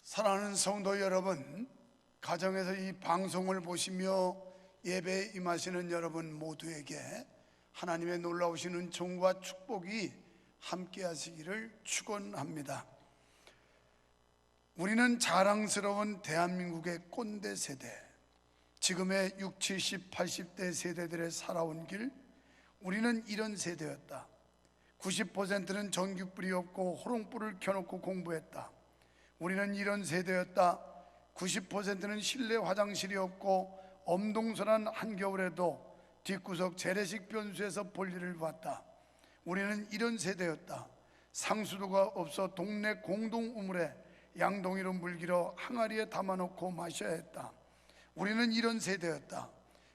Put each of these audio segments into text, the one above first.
사랑하는 성도 여러분, 가정에서 이 방송을 보시며 예배에 임하시는 여러분 모두에게 하나님의 놀라우신 은총과 축복이 함께 하시기를 축원합니다. 우리는 자랑스러운 대한민국의 꼰대 세대, 지금의 60, 70, 80대 세대들의 살아온 길, 우리는 이런 세대였다. 90%는 전기불이 없고 호롱불을 켜놓고 공부했다. 우리는 이런 세대였다. 90%는 실내 화장실이 없고 엄동설한 한겨울에도 뒷구석 재래식 변수에서 볼일을 봤다. 우리는 이런 세대였다. 상수도가 없어 동네 공동 우물에 양동이로 물기로 항아리에 담아놓고 마셔야 했다. 우리는 이런 세대였다.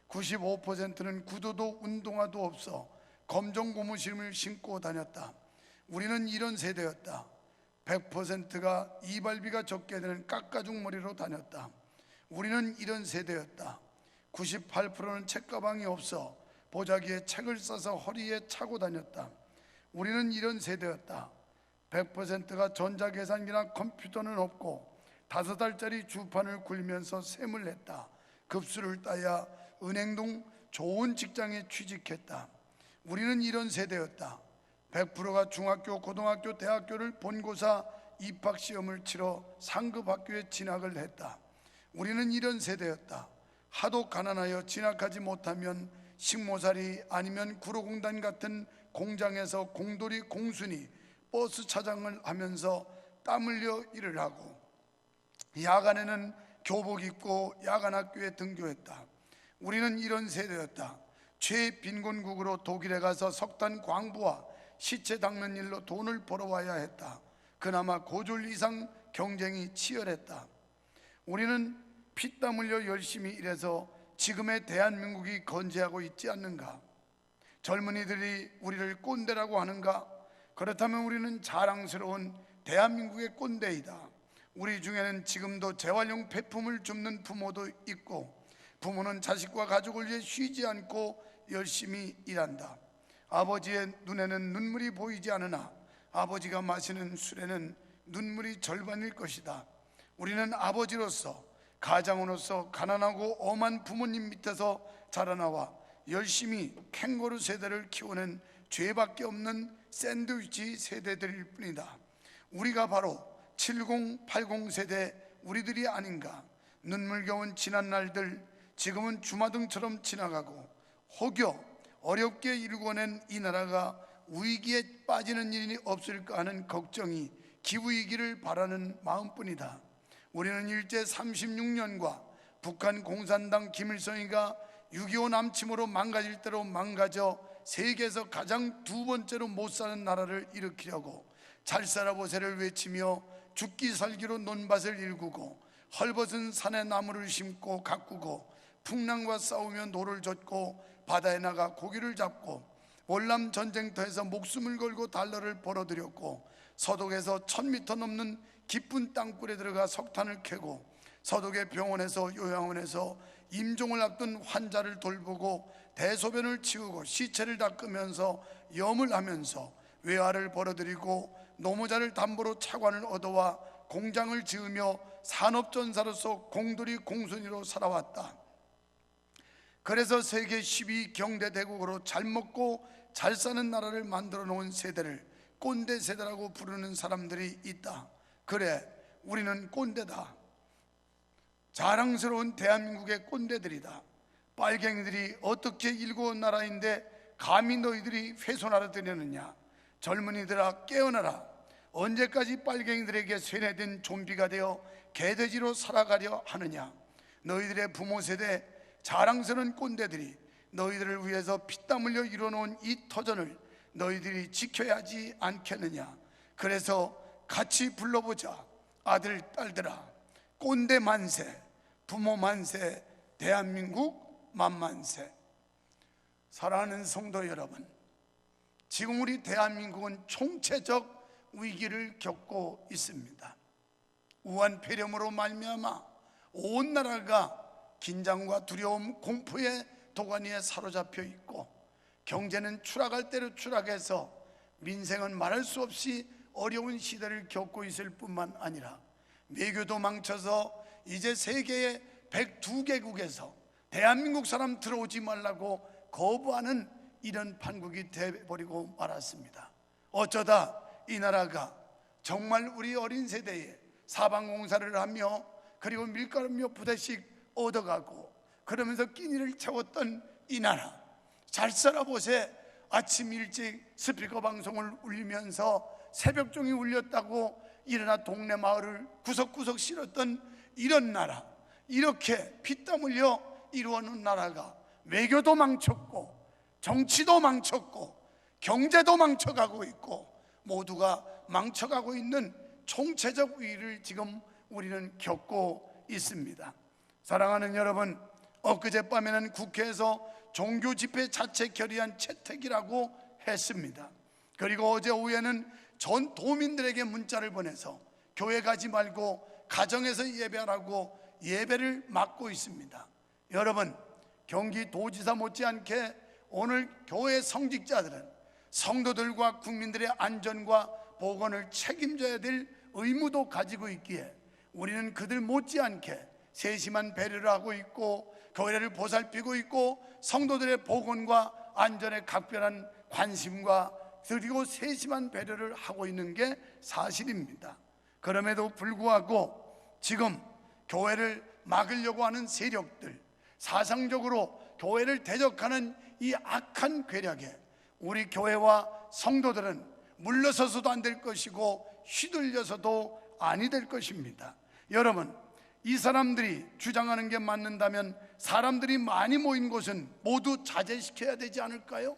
95%는 구두도 운동화도 없어 검정 고무신을 신고 다녔다. 우리는 이런 세대였다. 100%가 이발비가 적게 되는 깎아죽 머리로 다녔다. 우리는 이런 세대였다. 98%는 책가방이 없어 보자기에 책을 싸서 허리에 차고 다녔다. 우리는 이런 세대였다. 100%가 전자계산기나 컴퓨터는 없고 5알짜리 주판을 굴면서 셈을 냈다. 급수를 따야 은행동 좋은 직장에 취직했다. 우리는 이런 세대였다. 100%가 중학교, 고등학교, 대학교를 본고사 입학시험을 치러 상급 학교에 진학을 했다. 우리는 이런 세대였다. 하도 가난하여 진학하지 못하면 식모살이 아니면 구로공단 같은 공장에서 공돌이 공순이 버스 차장을 하면서 땀 흘려 일을 하고 야간에는 교복 입고 야간학교에 등교했다. 우리는 이런 세대였다. 최빈곤국으로 독일에 가서 석탄 광부와 시체 닦는 일로 돈을 벌어와야 했다. 그나마 고졸 이상 경쟁이 치열했다. 우리는 피땀 흘려 열심히 일해서 지금의 대한민국이 건재하고 있지 않는가? 젊은이들이 우리를 꼰대라고 하는가? 그렇다면 우리는 자랑스러운 대한민국의 꼰대이다. 우리 중에는 지금도 재활용 폐품을 줍는 부모도 있고, 부모는 자식과 가족을 위해 쉬지 않고 열심히 일한다. 아버지의 눈에는 눈물이 보이지 않으나 아버지가 마시는 술에는 눈물이 절반일 것이다. 우리는 아버지로서, 가장으로서 가난하고 엄한 부모님 밑에서 자라나와 열심히 캥거루 세대를 키우는 죄밖에 없는 샌드위치 세대들일 뿐이다. 우리가 바로 70, 80 세대 우리들이 아닌가? 눈물겨운 지난 날들 지금은 주마등처럼 지나가고 혹여 어렵게 일궈낸 이 나라가 위기에 빠지는 일이 없을까 하는 걱정이 기우이기를 바라는 마음뿐이다. 우리는 일제 36년과 북한 공산당 김일성이가 6.25 남침으로 망가질 대로 망가져 세계에서 가장 두 번째로 못 사는 나라를 일으키려고 잘 살아보세를 외치며 죽기 살기로 논밭을 일구고 헐벗은 산에 나무를 심고 가꾸고 풍랑과 싸우며 노를 젓고 바다에 나가 고기를 잡고 월남 전쟁터에서 목숨을 걸고 달러를 벌어들였고 서독에서 1000m 넘는 깊은 땅굴에 들어가 석탄을 캐고 서독의 병원에서 요양원에서 임종을 앞둔 환자를 돌보고 대소변을 치우고 시체를 닦으면서 염을 하면서 외화를 벌어들이고 노무자를 담보로 차관을 얻어와 공장을 지으며 산업전사로서 공돌이 공순이로 살아왔다. 그래서 세계 12 경제 대국으로 잘 먹고 잘 사는 나라를 만들어 놓은 세대를 꼰대 세대라고 부르는 사람들이 있다. 그래, 우리는 꼰대다. 자랑스러운 대한민국의 꼰대들이다. 빨갱이들이 어떻게 일궈온 나라인데 감히 너희들이 훼손하러 들였느냐? 젊은이들아 깨어나라. 언제까지 빨갱이들에게 세뇌된 좀비가 되어 개돼지로 살아가려 하느냐? 너희들의 부모 세대 자랑스러운 꼰대들이 너희들을 위해서 피땀 흘려 이뤄놓은 이 터전을 너희들이 지켜야 하지 않겠느냐? 그래서 같이 불러보자. 아들 딸들아, 꼰대 만세, 부모 만세, 대한민국 만만세. 사랑하는 성도 여러분, 지금 우리 대한민국은 총체적 위기를 겪고 있습니다. 우한 폐렴으로 말미암아 온 나라가 긴장과 두려움, 공포의 도가니에 사로잡혀 있고 경제는 추락할 대로 추락해서 민생은 말할 수 없이 어려운 시대를 겪고 있을 뿐만 아니라 외교도 망쳐서 이제 세계의 102개국에서 대한민국 사람 들어오지 말라고 거부하는 이런 판국이 돼버리고 말았습니다. 어쩌다 이 나라가 정말 우리 어린 세대에 사방공사를 하며 그리고 밀가루 몇 부대씩 얻어가고 그러면서 끼니를 채웠던 이 나라, 잘 살아보세. 아침 일찍 스피커 방송을 울리면서 새벽종이 울렸다고 일어나 동네 마을을 구석구석 실었던 이런 나라, 이렇게 피땀 흘려 이루어놓은 나라가 외교도 망쳤고 정치도 망쳤고 경제도 망쳐가고 있고 모두가 망쳐가고 있는 총체적 위기를 지금 우리는 겪고 있습니다. 사랑하는 여러분, 엊그젯밤에는 국회에서 종교 집회 자체 결의안 채택이라고 했습니다. 그리고 어제 오후에는 전 도민들에게 문자를 보내서 교회 가지 말고 가정에서 예배하라고 예배를 막고 있습니다. 여러분, 경기도지사 못지않게 오늘 교회 성직자들은 성도들과 국민들의 안전과 보건을 책임져야 될 의무도 가지고 있기에 우리는 그들 못지않게 세심한 배려를 하고 있고 교회를 보살피고 있고 성도들의 보건과 안전에 각별한 관심과 그리고 세심한 배려를 하고 있는 게 사실입니다. 그럼에도 불구하고 지금 교회를 막으려고 하는 세력들, 사상적으로 교회를 대적하는 이 악한 괴력에 우리 교회와 성도들은 물러서서도 안 될 것이고 휘둘려서도 아니 될 것입니다. 여러분, 이 사람들이 주장하는 게 맞는다면 사람들이 많이 모인 곳은 모두 자제시켜야 되지 않을까요?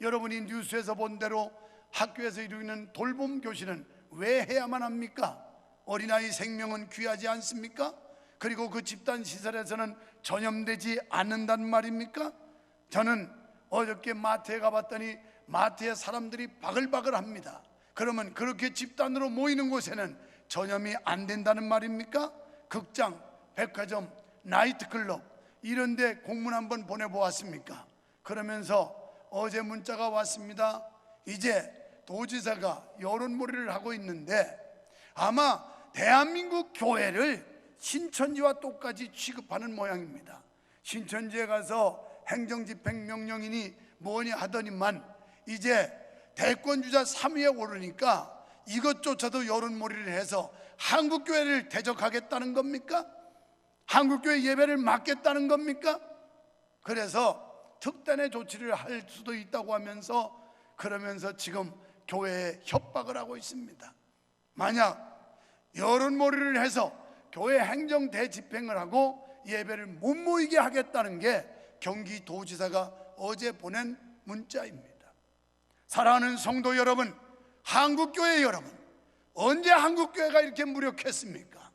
여러분이 뉴스에서 본 대로 학교에서 이루는 돌봄 교실은 왜 해야만 합니까? 어린아이 생명은 귀하지 않습니까? 그리고 그 집단 시설에서는 전염되지 않는단 말입니까? 저는 어저께 마트에 가봤더니 마트에 사람들이 바글바글합니다. 그러면 그렇게 집단으로 모이는 곳에는 전염이 안 된다는 말입니까? 극장, 백화점, 나이트클럽 이런 데 공문 한번 보내보았습니까? 그러면서 어제 문자가 왔습니다. 이제 도지사가 여론몰이를 하고 있는데 아마 대한민국 교회를 신천지와 똑같이 취급하는 모양입니다. 신천지에 가서 행정집행명령이니 뭐냐 하더니만 이제 대권주자 3위에 오르니까 이것조차도 여론몰이를 해서 한국교회를 대적하겠다는 겁니까? 한국교회 예배를 막겠다는 겁니까? 그래서 특단의 조치를 할 수도 있다고 하면서 그러면서 지금 교회에 협박을 하고 있습니다. 만약 여론몰이를 해서 교회 행정 대집행을 하고 예배를 못 모이게 하겠다는 게 경기도지사가 어제 보낸 문자입니다. 사랑하는 성도 여러분, 한국교회 여러분, 언제 한국교회가 이렇게 무력했습니까?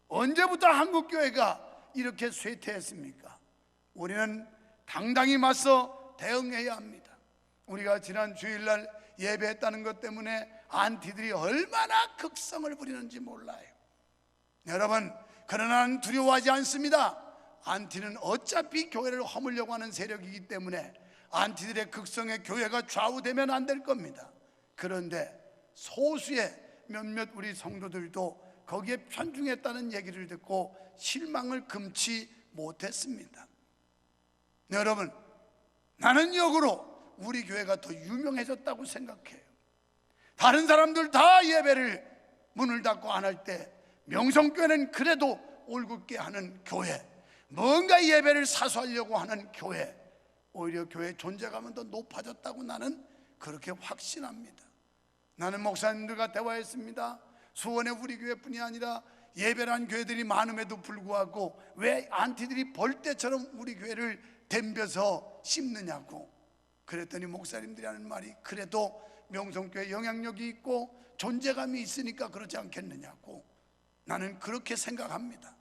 언제부터 한국교회가 이렇게 쇠퇴했습니까? 우리는 당당히 맞서 대응해야 합니다. 우리가 지난 주일날 예배했다는 것 때문에 안티들이 얼마나 극성을 부리는지 몰라요. 여러분, 그러나 나는 두려워하지 않습니다. 안티는 어차피 교회를 허물려고 하는 세력이기 때문에 안티들의 극성에 교회가 좌우되면 안 될 겁니다. 그런데 소수의 몇몇 우리 성도들도 거기에 편중했다는 얘기를 듣고 실망을 금치 못했습니다. 여러분, 나는 역으로 우리 교회가 더 유명해졌다고 생각해요. 다른 사람들 다 예배를 문을 닫고 안 할 때 명성교회는 그래도 올곧게 하는 교회, 뭔가 예배를 사수하려고 하는 교회, 오히려 교회의 존재감은 더 높아졌다고 나는 그렇게 확신합니다. 나는 목사님들과 대화했습니다. 수원의 우리 교회뿐이 아니라 예배란 교회들이 많음에도 불구하고 왜 안티들이 벌떼처럼 우리 교회를 덤벼서 씹느냐고. 그랬더니 목사님들이 하는 말이 그래도 명성교회 영향력이 있고 존재감이 있으니까 그렇지 않겠느냐고. 나는 그렇게 생각합니다.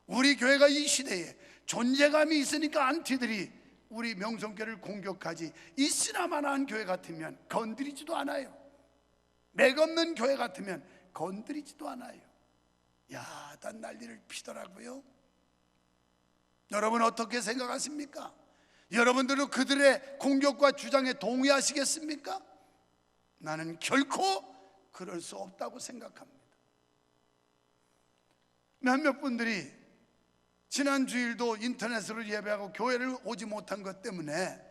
우리 교회가 이 시대에 존재감이 있으니까 안티들이 우리 명성교회를 공격하지, 있으나마나한 교회 같으면 건드리지도 않아요. 맥없는 교회 같으면 건드리지도 않아요. 야단 난리를 피더라고요. 여러분 어떻게 생각하십니까? 여러분들은 그들의 공격과 주장에 동의하시겠습니까? 나는 결코 그럴 수 없다고 생각합니다. 몇몇 분들이 지난 주일도 인터넷으로 예배하고 교회를 오지 못한 것 때문에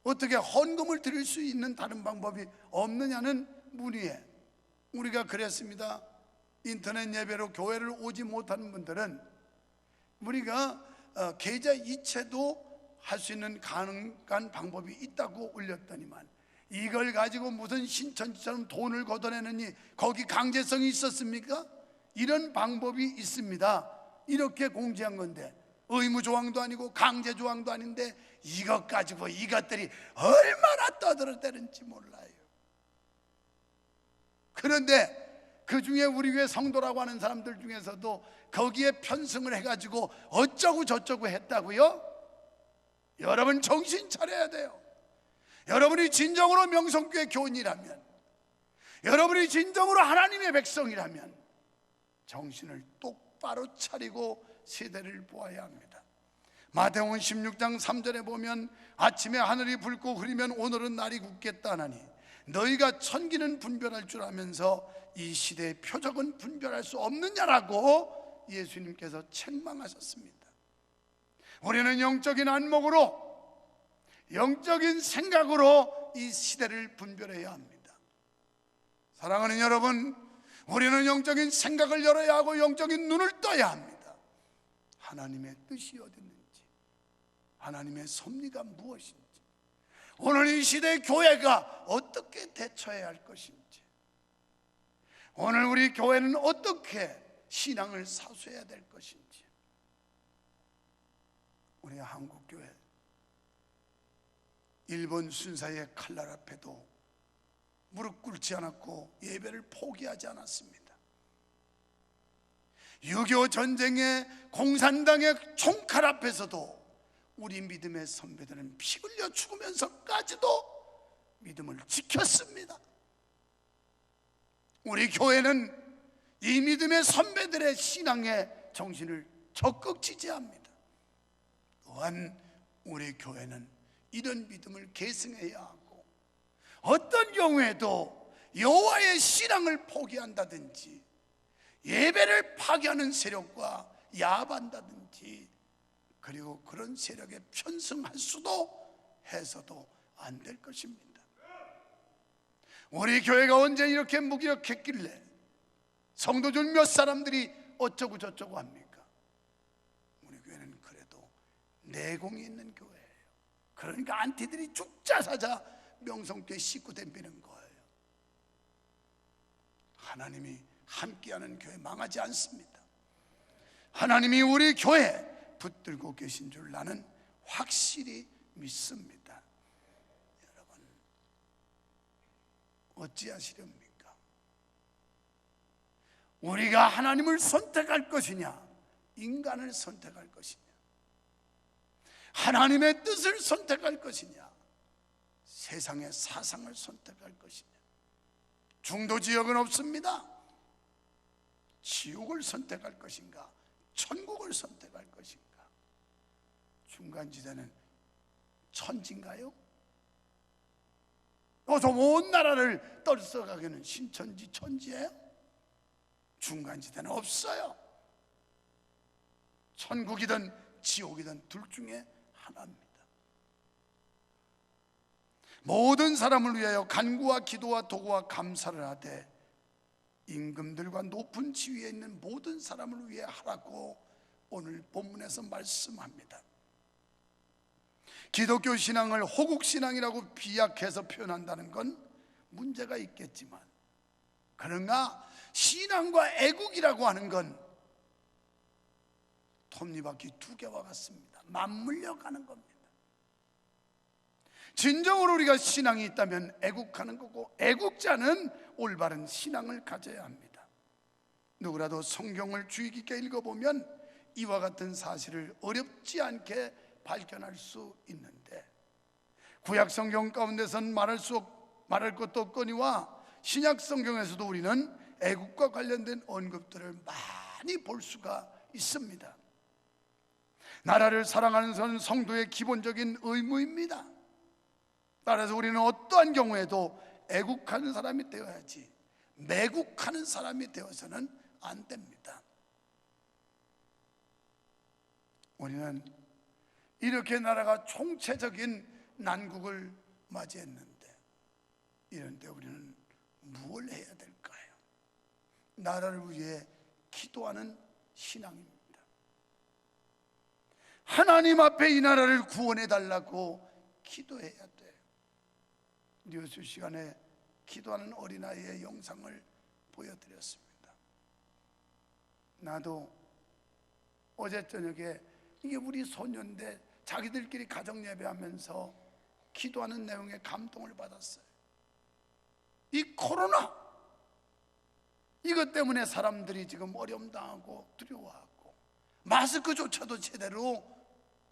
어떻게 헌금을 드릴 수 있는 다른 방법이 없느냐는 문의에 우리가 그랬습니다. 인터넷 예배로 교회를 오지 못하는 분들은 우리가 계좌 이체도 할 수 있는 가능한 방법이 있다고 올렸더니만 이걸 가지고 무슨 신천지처럼 돈을 걷어내느니 거기 강제성이 있었습니까? 이런 방법이 있습니다. 이렇게 공지한 건데 의무조항도 아니고 강제조항도 아닌데 이것 가지고 이것들이 얼마나 떠들어대는지 몰라요. 그런데 그 중에 우리 교회 성도라고 하는 사람들 중에서도 거기에 편승을 해가지고 어쩌고 저쩌고 했다고요? 여러분 정신 차려야 돼요. 여러분이 진정으로 명성교회 교인이라면, 여러분이 진정으로 하나님의 백성이라면 정신을 똑바로 차리고 세대를 보아야 합니다. 마태복음 16장 3절에 보면 아침에 하늘이 붉고 흐리면 오늘은 날이 굳겠다 하나니 너희가 천기는 분별할 줄 아면서 이 시대의 표적은 분별할 수 없느냐라고 예수님께서 책망하셨습니다. 우리는 영적인 안목으로, 영적인 생각으로 이 시대를 분별해야 합니다. 사랑하는 여러분, 우리는 영적인 생각을 열어야 하고 영적인 눈을 떠야 합니다. 하나님의 뜻이 어디 있는지, 하나님의 섭리가 무엇인지, 오늘 이 시대의 교회가 어떻게 대처해야 할 것인지, 오늘 우리 교회는 어떻게 신앙을 사수해야 될 것인지. 우리 한국교회 일본 순사의 칼날 앞에도 무릎 꿇지 않았고 예배를 포기하지 않았습니다. 6.25 전쟁의 공산당의 총칼 앞에서도 우리 믿음의 선배들은 피 흘려 죽으면서까지도 믿음을 지켰습니다. 우리 교회는 이 믿음의 선배들의 신앙의 정신을 적극 지지합니다. 또한 우리 교회는 이런 믿음을 계승해야 하고 어떤 경우에도 여호와의 신앙을 포기한다든지 예배를 파괴하는 세력과 야반다든지 그리고 그런 세력에 편승할 수도 해서도 안 될 것입니다. 우리 교회가 언제 이렇게 무기력했길래 성도들 몇 사람들이 어쩌고 저쩌고 합니까? 우리 교회는 그래도 내공이 있는 교회예요. 그러니까 안티들이 죽자 사자 명성교회 식구 덤비는 거예요. 하나님이 함께하는 교회 망하지 않습니다. 하나님이 우리 교회 붙들고 계신 줄 나는 확실히 믿습니다. 여러분 어찌하시렵니까? 우리가 하나님을 선택할 것이냐 인간을 선택할 것이냐, 하나님의 뜻을 선택할 것이냐 세상의 사상을 선택할 것이냐. 중도 지역은 없습니다. 지옥을 선택할 것인가 천국을 선택할 것인가. 중간지대는 천지인가요? 저 온 나라를 떨쳐가기는 신천지 천지예요? 중간지대는 없어요. 천국이든 지옥이든 둘 중에 하나입니다. 모든 사람을 위하여 간구와 기도와 도구와 감사를 하되 임금들과 높은 지위에 있는 모든 사람을 위해 하라고 오늘 본문에서 말씀합니다. 기독교 신앙을 호국 신앙이라고 비약해서 표현한다는 건 문제가 있겠지만, 그러나 신앙과 애국이라고 하는 건 톱니바퀴 두 개와 같습니다. 맞물려 가는 겁니다. 진정으로 우리가 신앙이 있다면 애국하는 거고, 애국자는 올바른 신앙을 가져야 합니다. 누구라도 성경을 주의 깊게 읽어보면 이와 같은 사실을 어렵지 않게 발견할 수 있는데, 구약 성경 가운데선 말할 것도 없거니와 신약 성경에서도 우리는 애국과 관련된 언급들을 많이 볼 수가 있습니다. 나라를 사랑하는 것은 성도의 기본적인 의무입니다. 따라서 우리는 어떠한 경우에도 애국하는 사람이 되어야지 매국하는 사람이 되어서는 안 됩니다. 우리는 이렇게 나라가 총체적인 난국을 맞이했는데, 이런 때 우리는 무엇을 해야 될까요? 나라를 위해 기도하는 신앙입니다. 하나님 앞에 이 나라를 구원해 달라고 기도해야 돼요. 뉴스 시간에 기도하는 어린아이의 영상을 보여드렸습니다. 나도 어제 저녁에 이게 우리 소년대 자기들끼리 가정 예배하면서 기도하는 내용에 감동을 받았어요. 이 코로나, 이것 때문에 사람들이 지금 어려움 당하고 두려워하고 마스크조차도 제대로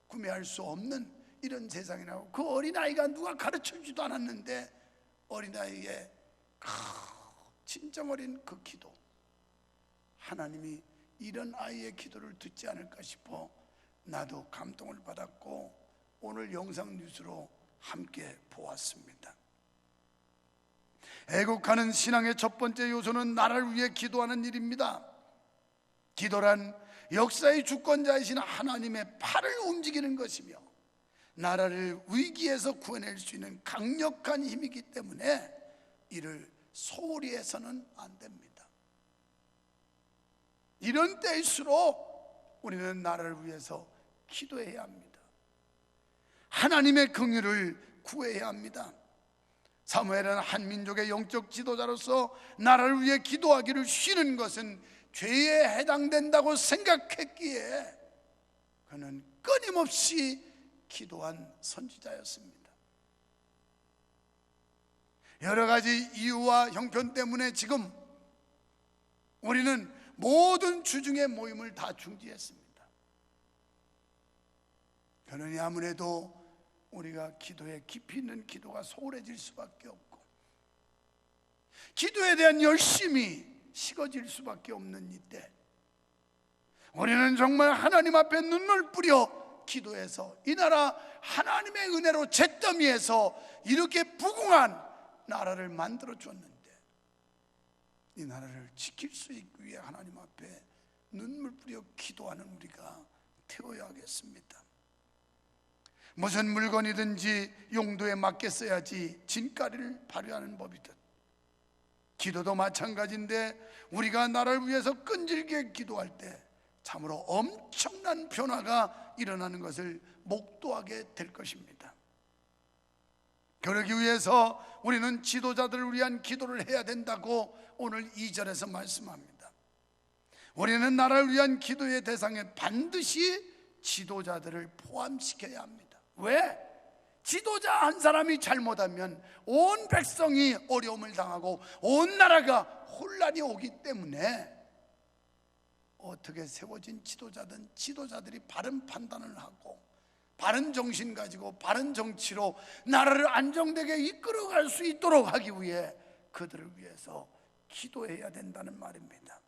구매할 수 없는 이런 세상이라고. 그 어린아이가 누가 가르쳐주지도 않았는데 어린아이의 진정 어린 그 기도, 하나님이 이런 아이의 기도를 듣지 않을까 싶어 나도 감동을 받았고 오늘 영상 뉴스로 함께 보았습니다. 애국하는 신앙의 첫 번째 요소는 나라를 위해 기도하는 일입니다. 기도란 역사의 주권자이신 하나님의 팔을 움직이는 것이며 나라를 위기에서 구해낼 수 있는 강력한 힘이기 때문에 이를 소홀히 해서는 안 됩니다. 이런 때일수록 우리는 나라를 위해서 기도해야 합니다. 하나님의 긍휼을 구해야 합니다. 사무엘은 한 민족의 영적 지도자로서 나라를 위해 기도하기를 쉬는 것은 죄에 해당된다고 생각했기에 그는 끊임없이 기도한 선지자였습니다. 여러 가지 이유와 형편 때문에 지금 우리는 모든 주중의 모임을 다 중지했습니다. 그러니 아무래도 우리가 기도에 깊이 있는 기도가 소홀해질 수밖에 없고 기도에 대한 열심이 식어질 수밖에 없는 이때 우리는 정말 하나님 앞에 눈물 뿌려 기도해서 이 나라 하나님의 은혜로 잿더미에서 이렇게 부궁한 나라를 만들어 줬는데 이 나라를 지킬 수 있기 위해 하나님 앞에 눈물 뿌려 기도하는 우리가 되어야겠습니다. 무슨 물건이든지 용도에 맞게 써야지 진가리를 발휘하는 법이듯 기도도 마찬가지인데 우리가 나라를 위해서 끈질기게 기도할 때 참으로 엄청난 변화가 일어나는 것을 목도하게 될 것입니다. 그러기 위해서 우리는 지도자들을 위한 기도를 해야 된다고 오늘 2절에서 말씀합니다. 우리는 나라를 위한 기도의 대상에 반드시 지도자들을 포함시켜야 합니다. 왜? 지도자 한 사람이 잘못하면 온 백성이 어려움을 당하고 온 나라가 혼란이 오기 때문에 어떻게 세워진 지도자든 지도자들이 바른 판단을 하고 바른 정신 가지고 바른 정치로 나라를 안정되게 이끌어갈 수 있도록 하기 위해 그들을 위해서 기도해야 된다는 말입니다.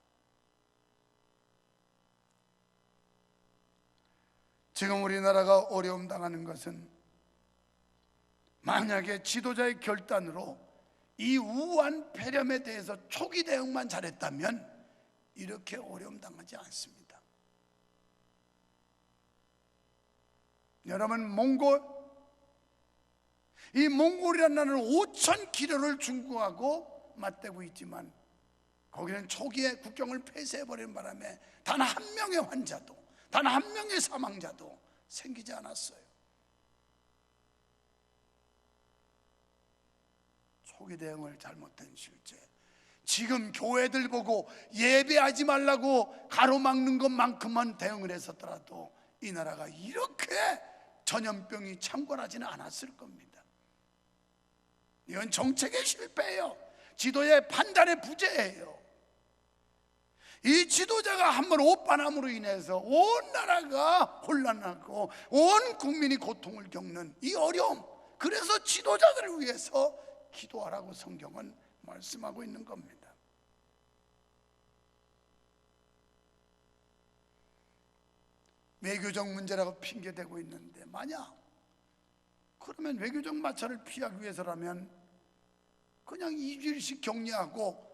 지금 우리나라가 어려움 당하는 것은 만약에 지도자의 결단으로 이 우한 폐렴에 대해서 초기 대응만 잘했다면 이렇게 어려움 당하지 않습니다. 여러분, 이 몽골이라는 나라는 5,000km를 중국하고 맞대고 있지만 거기는 초기에 국경을 폐쇄해버리는 바람에 단 한 명의 환자도 단 한 명의 사망자도 생기지 않았어요. 초기 대응을 잘못한 실제 지금 교회들 보고 예배하지 말라고 가로막는 것만큼만 대응을 했었더라도 이 나라가 이렇게 전염병이 창궐하지는 않았을 겁니다. 이건 정책의 실패예요. 지도의 판단의 부재예요. 이 지도자가 한번 오판함으로 인해서 온 나라가 혼란하고 온 국민이 고통을 겪는 이 어려움, 그래서 지도자들을 위해서 기도하라고 성경은 말씀하고 있는 겁니다. 외교적 문제라고 핑계대고 있는데 만약 그러면 외교적 마찰을 피하기 위해서라면 그냥 2주일씩 격리하고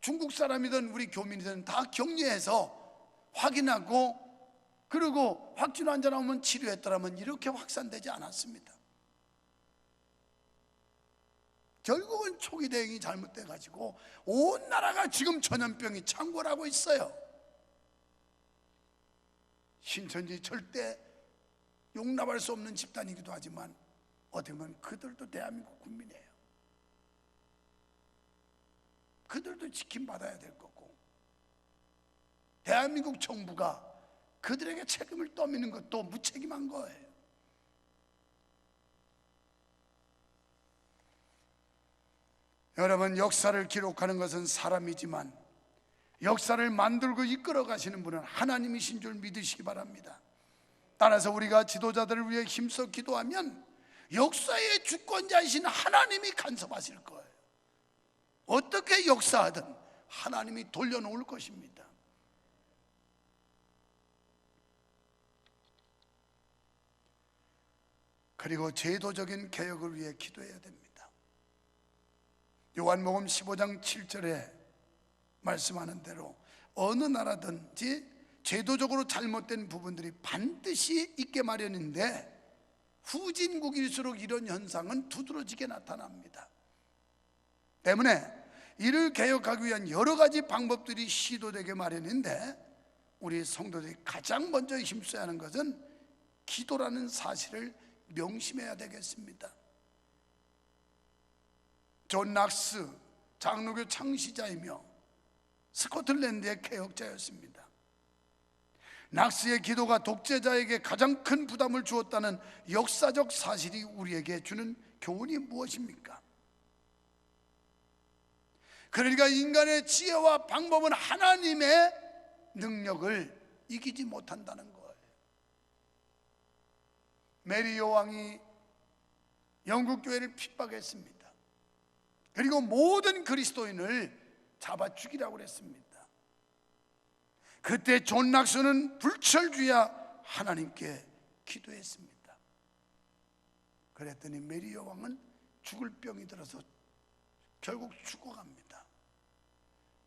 중국 사람이든 우리 교민이든 다 격리해서 확인하고 그리고 확진 환자 나오면 치료했더라면 이렇게 확산되지 않았습니다. 결국은 초기 대응이 잘못돼 가지고 온 나라가 지금 전염병이 창궐하고 있어요. 신천지 절대 용납할 수 없는 집단이기도 하지만 어떻게 보면 그들도 대한민국 국민이에요. 그들도 지킴받아야 될 거고, 대한민국 정부가 그들에게 책임을 떠미는 것도 무책임한 거예요. 여러분, 역사를 기록하는 것은 사람이지만 역사를 만들고 이끌어 가시는 분은 하나님이신 줄 믿으시기 바랍니다. 따라서 우리가 지도자들을 위해 힘써 기도하면 역사의 주권자이신 하나님이 간섭하실 거예요. 어떻게 역사하든 하나님이 돌려놓을 것입니다. 그리고 제도적인 개혁을 위해 기도해야 됩니다. 요한복음 15장 7절에 말씀하는 대로 어느 나라든지 제도적으로 잘못된 부분들이 반드시 있게 마련인데 후진국일수록 이런 현상은 두드러지게 나타납니다. 때문에 이를 개혁하기 위한 여러 가지 방법들이 시도되게 마련인데 우리 성도들이 가장 먼저 힘써야 하는 것은 기도라는 사실을 명심해야 되겠습니다. 존 낙스 장로교 창시자이며 스코틀랜드의 개혁자였습니다. 낙스의 기도가 독재자에게 가장 큰 부담을 주었다는 역사적 사실이 우리에게 주는 교훈이 무엇입니까? 그러니까 인간의 지혜와 방법은 하나님의 능력을 이기지 못한다는 거예요. 메리 여왕이 영국 교회를 핍박했습니다. 그리고 모든 그리스도인을 잡아 죽이라고 그랬습니다. 그때 존 낙스는 불철주야 하나님께 기도했습니다. 그랬더니 메리 여왕은 죽을 병이 들어서 결국 죽어갑니다.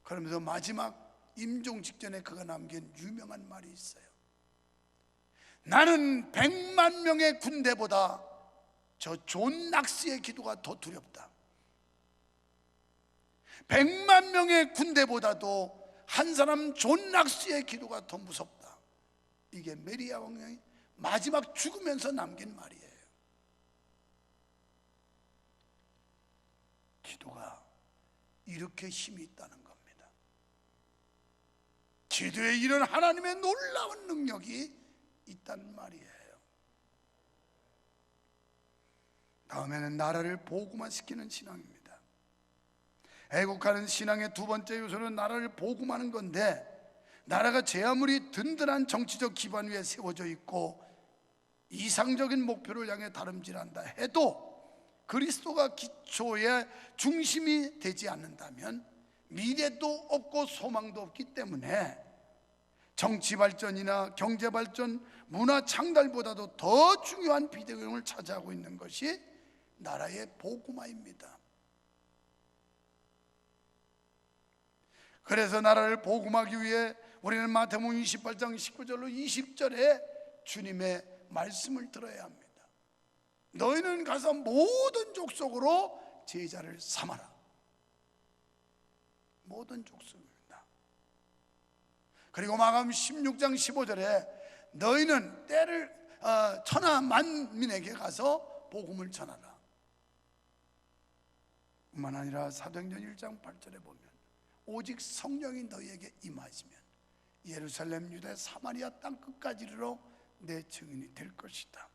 그러면서 마지막 임종 직전에 그가 남긴 유명한 말이 있어요. 나는 100만 명의 군대보다 저 존 낙스의 기도가 더 두렵다. 100만 명의 군대보다도 한 사람 존 낙스의 기도가 더 무섭다. 이게 메리 여왕이 마지막 죽으면서 남긴 말이에요. 기도가 이렇게 힘이 있다는 겁니다. 기도에 이런 하나님의 놀라운 능력이 있다는 말이에요. 다음에는 나라를 복음화시키는 신앙입니다. 애국하는 신앙의 두 번째 요소는 나라를 복음하는 건데, 나라가 제 아무리 든든한 정치적 기반 위에 세워져 있고 이상적인 목표를 향해 다름질한다 해도 그리스도가 기초의 중심이 되지 않는다면 미래도 없고 소망도 없기 때문에 정치 발전이나 경제 발전, 문화 창달보다도 더 중요한 비대경을 차지하고 있는 것이 나라의 복음화입니다. 그래서 나라를 복음하기 위해 우리는 마태복음 28장 19절로 20절에 주님의 말씀을 들어야 합니다. 너희는 가서 모든 족속으로 제자를 삼아라. 모든 족속입니다. 그리고 마가복음 16장 15절에 너희는 때를 천하 만민에게 가서 복음을 전하라. 뿐만 아니라 사도행전 1장 8절에 보면 오직 성령이 너희에게 임하시면 예루살렘, 유대, 사마리아 땅 끝까지 이르러 내 증인이 될 것이다.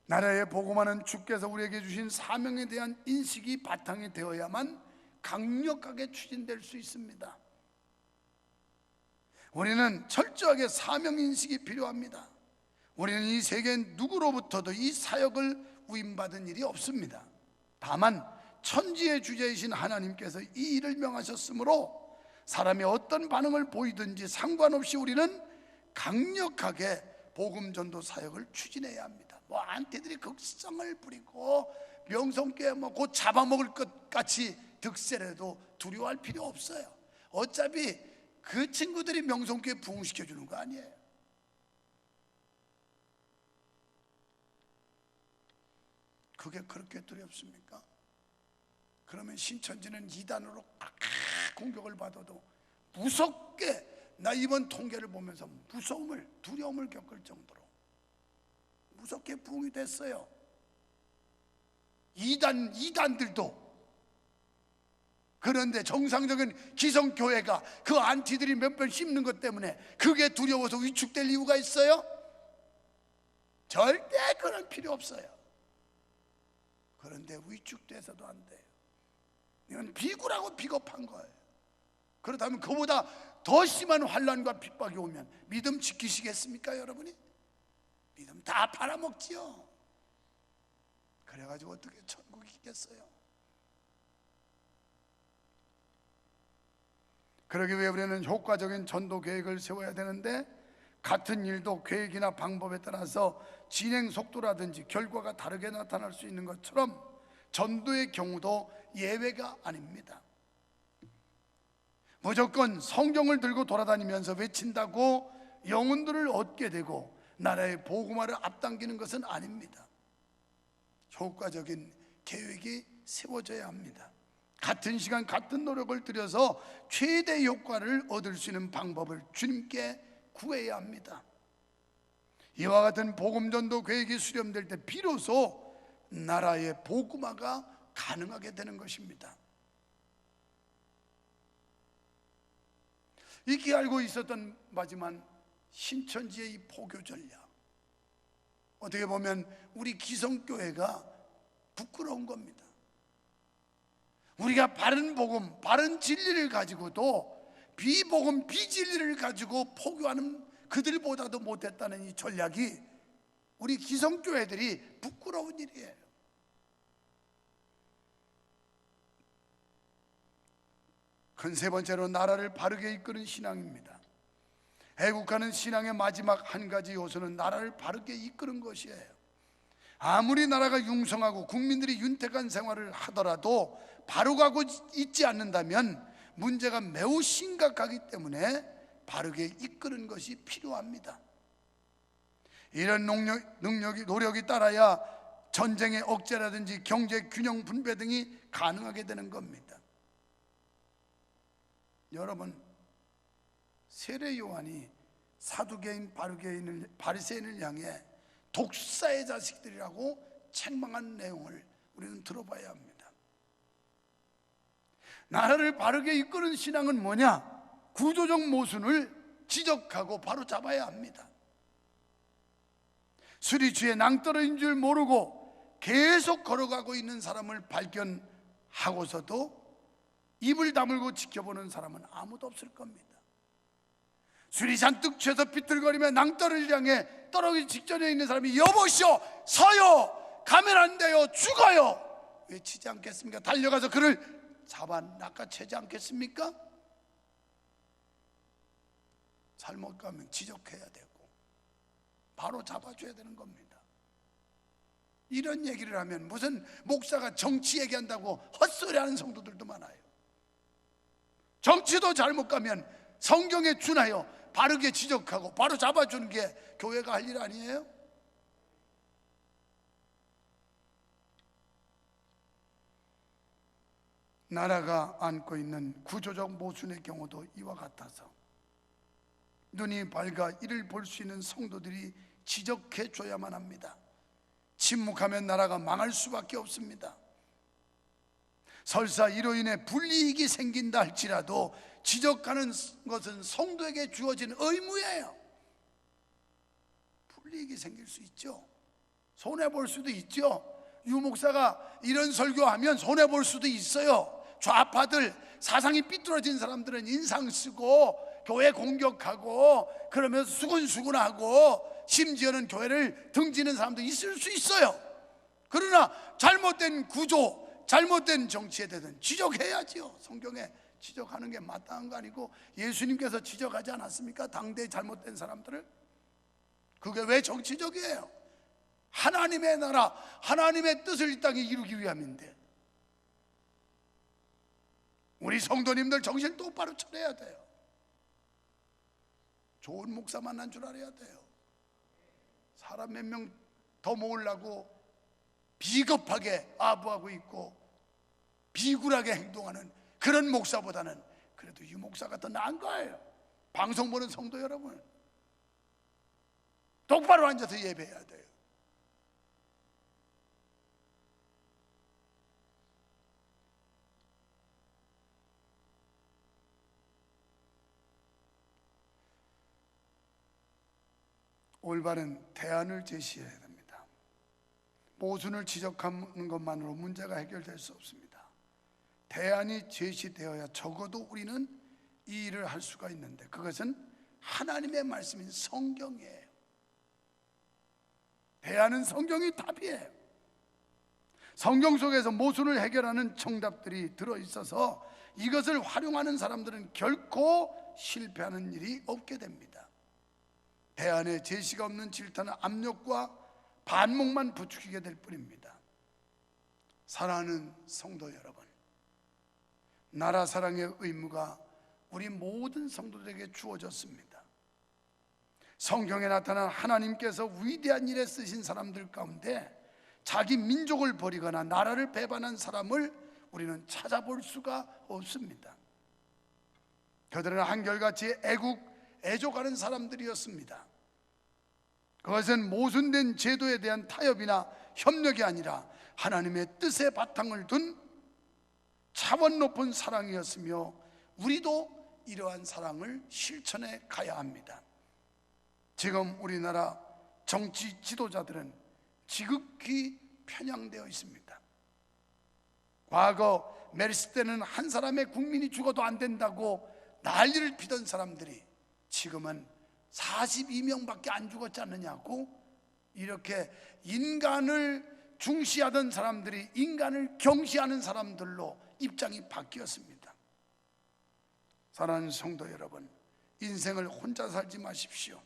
나라에 복음하는 주께서 우리에게 주신 사명에 대한 인식이 바탕이 되어야만 강력하게 추진될 수 있습니다. 우리는 철저하게 사명인식이 필요합니다. 우리는 이 세계 누구로부터도 이 사역을 위임받은 일이 없습니다. 다만 천지의 주제이신 하나님께서 이 일을 명하셨으므로 사람이 어떤 반응을 보이든지 상관없이 우리는 강력하게 복음 전도 사역을 추진해야 합니다. 뭐 안티들이 극성을 부리고 명성교회 곧 잡아먹을 것 같이 득세라도 두려워할 필요 없어요. 어차피 그 친구들이 명성교회 부흥시켜 주는 거 아니에요. 그게 그렇게 두렵습니까? 그러면 신천지는 이단으로 공격을 받아도 무섭게, 나 이번 통계를 보면서 두려움을 겪을 정도로 무섭게 부흥이 됐어요. 이단들도. 그런데 정상적인 기성교회가 그 안티들이 몇 번 씹는 것 때문에 그게 두려워서 위축될 이유가 있어요? 절대 그럴 필요 없어요. 그런데 위축돼서도 안 돼요. 이건 비굴하고 비겁한 거예요. 그렇다면 그보다 더 심한 환난과 핍박이 오면 믿음 지키시겠습니까, 여러분이? 믿음 다 팔아먹지요. 그래가지고 어떻게 천국이 있겠어요? 그러기 위해 우리는 효과적인 전도 계획을 세워야 되는데, 같은 일도 계획이나 방법에 따라서 진행 속도라든지 결과가 다르게 나타날 수 있는 것처럼 전도의 경우도 예외가 아닙니다. 무조건 성경을 들고 돌아다니면서 외친다고 영혼들을 얻게 되고 나라의 복음화를 앞당기는 것은 아닙니다. 효과적인 계획이 세워져야 합니다. 같은 시간 같은 노력을 들여서 최대 효과를 얻을 수 있는 방법을 주님께 구해야 합니다. 이와 같은 복음전도 계획이 수렴될 때 비로소 나라의 복음화가 가능하게 되는 것입니다. 익히 알고 있었던 바지만 신천지의 이 포교 전략, 어떻게 보면 우리 기성교회가 부끄러운 겁니다. 우리가 바른 복음, 바른 진리를 가지고도 비복음, 비진리를 가지고 포교하는 그들보다도 못했다는 이 전략이 우리 기성교회들이 부끄러운 일이에요. 큰 세 번째로 나라를 바르게 이끄는 신앙입니다. 애국하는 신앙의 마지막 한 가지 요소는 나라를 바르게 이끄는 것이에요. 아무리 나라가 융성하고 국민들이 윤택한 생활을 하더라도 바로 가고 있지 않는다면 문제가 매우 심각하기 때문에 바르게 이끄는 것이 필요합니다. 이런 노력이 따라야 전쟁의 억제라든지 경제 균형 분배 등이 가능하게 되는 겁니다. 여러분, 세례 요한이 사두개인 바리새인을 향해 독사의 자식들이라고 책망한 내용을 우리는 들어봐야 합니다. 나라를 바르게 이끄는 신앙은 뭐냐? 구조적 모순을 지적하고 바로 잡아야 합니다. 술이 취해 낭떠러진 줄 모르고 계속 걸어가고 있는 사람을 발견하고서도 입을 다물고 지켜보는 사람은 아무도 없을 겁니다. 술이 잔뜩 취해서 비틀거리며 낭떠러지를 향해 떨어지기 직전에 있는 사람이 여보시오, 서요, 가면 안 돼요, 죽어요 외치지 않겠습니까? 달려가서 그를 잡아 낚아채지 않겠습니까? 잘못 가면 지적해야 되고 바로 잡아줘야 되는 겁니다. 이런 얘기를 하면 무슨 목사가 정치 얘기한다고 헛소리하는 성도들도 많아요. 정치도 잘못 가면 성경에 준하여 바르게 지적하고 바로 잡아주는 게 교회가 할 일 아니에요? 나라가 안고 있는 구조적 모순의 경우도 이와 같아서 눈이 밝아 이를 볼 수 있는 성도들이 지적해 줘야만 합니다. 침묵하면 나라가 망할 수밖에 없습니다. 설사 이로 인해 불이익이 생긴다 할지라도 지적하는 것은 성도에게 주어진 의무예요. 불이익이 생길 수 있죠. 손해볼 수도 있죠. 유 목사가 이런 설교하면 손해볼 수도 있어요. 좌파들, 사상이 삐뚤어진 사람들은 인상 쓰고 교회 공격하고 그러면서 수군수군하고 심지어는 교회를 등지는 사람도 있을 수 있어요. 그러나 잘못된 구조, 잘못된 정치에 대해서는 지적해야지요. 성경에 지적하는 게 마땅한 거 아니고 예수님께서 지적하지 않았습니까? 당대에 잘못된 사람들을. 그게 왜 정치적이에요? 하나님의 나라, 하나님의 뜻을 이 땅에 이루기 위함인데 우리 성도님들 정신 똑바로 차려야 돼요. 좋은 목사 만난 줄 알아야 돼요. 사람 몇 명 더 모으려고 비겁하게 아부하고 있고 비굴하게 행동하는 그런 목사보다는 그래도 이 목사가 더 나은 거예요. 방송 보는 성도 여러분, 똑바로 앉아서 예배해야 돼요. 올바른 대안을 제시해야 됩니다. 모순을 지적하는 것만으로 문제가 해결될 수 없습니다. 대안이 제시되어야 적어도 우리는 이 일을 할 수가 있는데, 그것은 하나님의 말씀인 성경이에요. 대안은 성경이 답이에요. 성경 속에서 모순을 해결하는 정답들이 들어있어서 이것을 활용하는 사람들은 결코 실패하는 일이 없게 됩니다. 대안의 제시가 없는 질타는 압력과 반목만 부추기게 될 뿐입니다. 사랑하는 성도 여러분, 나라 사랑의 의무가 우리 모든 성도들에게 주어졌습니다. 성경에 나타난 하나님께서 위대한 일에 쓰신 사람들 가운데 자기 민족을 버리거나 나라를 배반한 사람을 우리는 찾아볼 수가 없습니다. 그들은 한결같이 애족하는 사람들이었습니다. 그것은 모순된 제도에 대한 타협이나 협력이 아니라 하나님의 뜻의 바탕을 둔 차원 높은 사랑이었으며, 우리도 이러한 사랑을 실천해 가야 합니다. 지금 우리나라 정치 지도자들은 지극히 편향되어 있습니다. 과거 메르스 때는 한 사람의 국민이 죽어도 안 된다고 난리를 피던 사람들이 지금은 42명밖에 안 죽었지 않느냐고, 이렇게 인간을 중시하던 사람들이 인간을 경시하는 사람들로 입장이 바뀌었습니다. 사랑하는 성도 여러분, 인생을 혼자 살지 마십시오.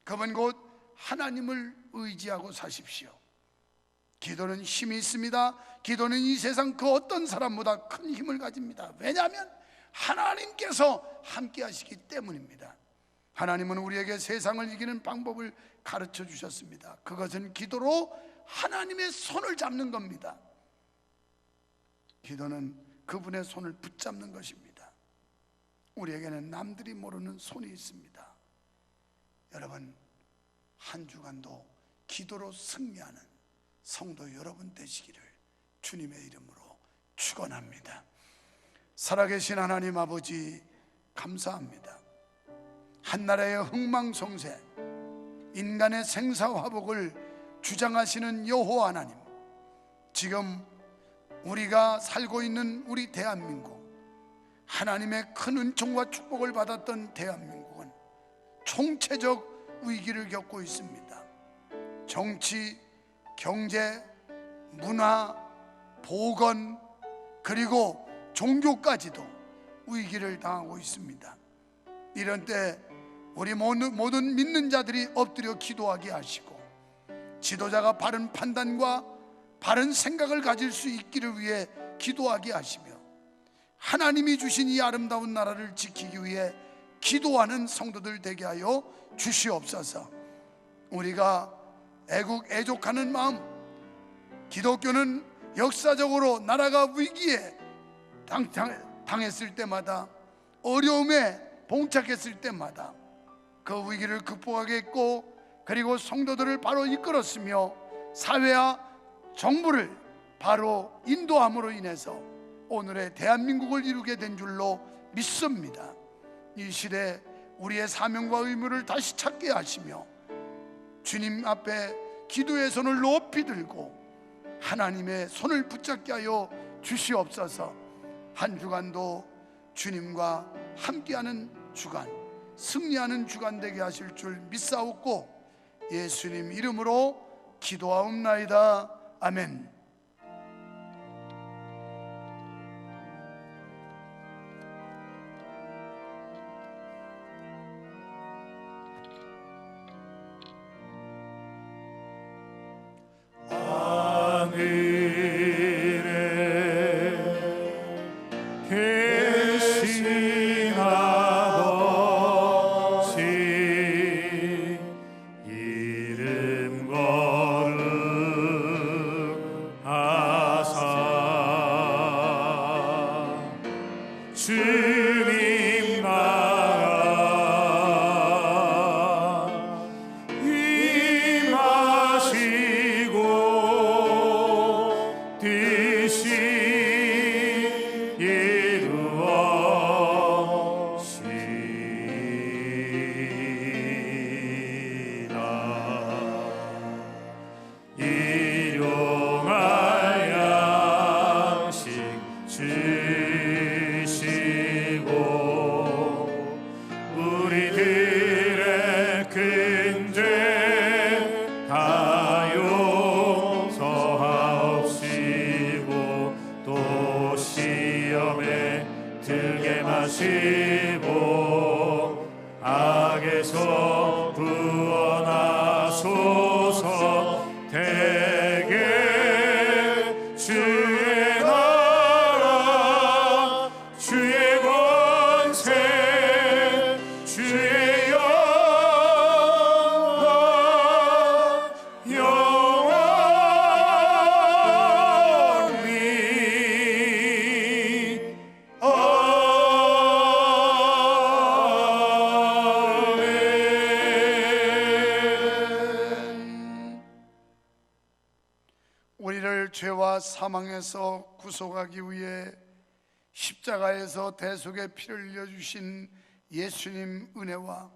그분 곧 하나님을 의지하고 사십시오. 기도는 힘이 있습니다. 기도는 이 세상 그 어떤 사람보다 큰 힘을 가집니다. 왜냐하면 하나님께서 함께 하시기 때문입니다. 하나님은 우리에게 세상을 이기는 방법을 가르쳐 주셨습니다. 그것은 기도로 하나님의 손을 잡는 겁니다. 기도는 그분의 손을 붙잡는 것입니다. 우리에게는 남들이 모르는 손이 있습니다. 여러분, 한 주간도 기도로 승리하는 성도 여러분 되시기를 주님의 이름으로 축원합니다. 살아계신 하나님 아버지, 감사합니다. 한나라의 흥망성쇠, 인간의 생사화복을 주장하시는 여호와 하나님, 지금 우리가 살고 있는 우리 대한민국, 하나님의 큰 은총과 축복을 받았던 대한민국은 총체적 위기를 겪고 있습니다. 정치, 경제, 문화, 보건, 그리고 종교까지도 위기를 당하고 있습니다. 이런 때 우리 모든 믿는 자들이 엎드려 기도하게 하시고, 지도자가 바른 판단과 바른 생각을 가질 수 있기를 위해 기도하게 하시며, 하나님이 주신 이 아름다운 나라를 지키기 위해 기도하는 성도들 되게 하여 주시옵소서. 우리가 애족하는 마음, 기독교는 역사적으로 나라가 위기에 당했을 때마다, 어려움에 봉착했을 때마다 그 위기를 극복하겠고, 그리고 성도들을 바로 이끌었으며 사회와 정부를 바로 인도함으로 인해서 오늘의 대한민국을 이루게 된 줄로 믿습니다. 이 시대 우리의 사명과 의무를 다시 찾게 하시며, 주님 앞에 기도의 손을 높이 들고 하나님의 손을 붙잡게 하여 주시옵소서. 한 주간도 주님과 함께하는 주간, 승리하는 주간 되게 하실 줄 믿사옵고 예수님 이름으로 기도하옵나이다. 아멘. 주님 나라 임하시고 뜻이 이루어지나 일용할 양식 주시고 우리들의 큰 죄 다 용서하옵시고 또 시험에 들게 마시고 악에서 구원하소서. 대개 주의 나라 주의 권세 주의 영원히 우리를 죄와 사망에서 구속하기 위해 십자가에서 대속의 피를 흘려주신 예수님 은혜와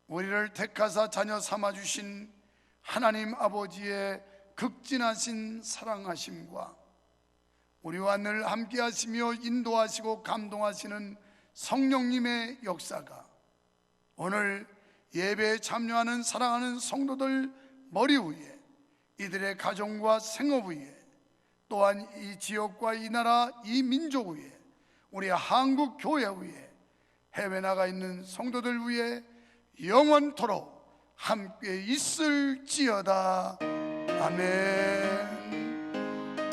우리를 택하사 자녀 삼아주신 하나님 아버지의 극진하신 사랑하심과 우리와 늘 함께하시며 인도하시고 감동하시는 성령님의 역사가 오늘 예배에 참여하는 사랑하는 성도들 머리 위에 이들의 가정과 생업 위에 또한 이 지역과 이 나라 이 민족 위에 우리 한국 교회 위에 해외 나가 있는 성도들 위에 영원토록 함께 있을지어다. 아멘.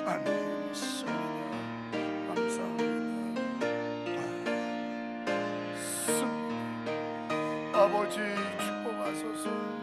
아멘. 감사합니다. 아버지 축복하소서.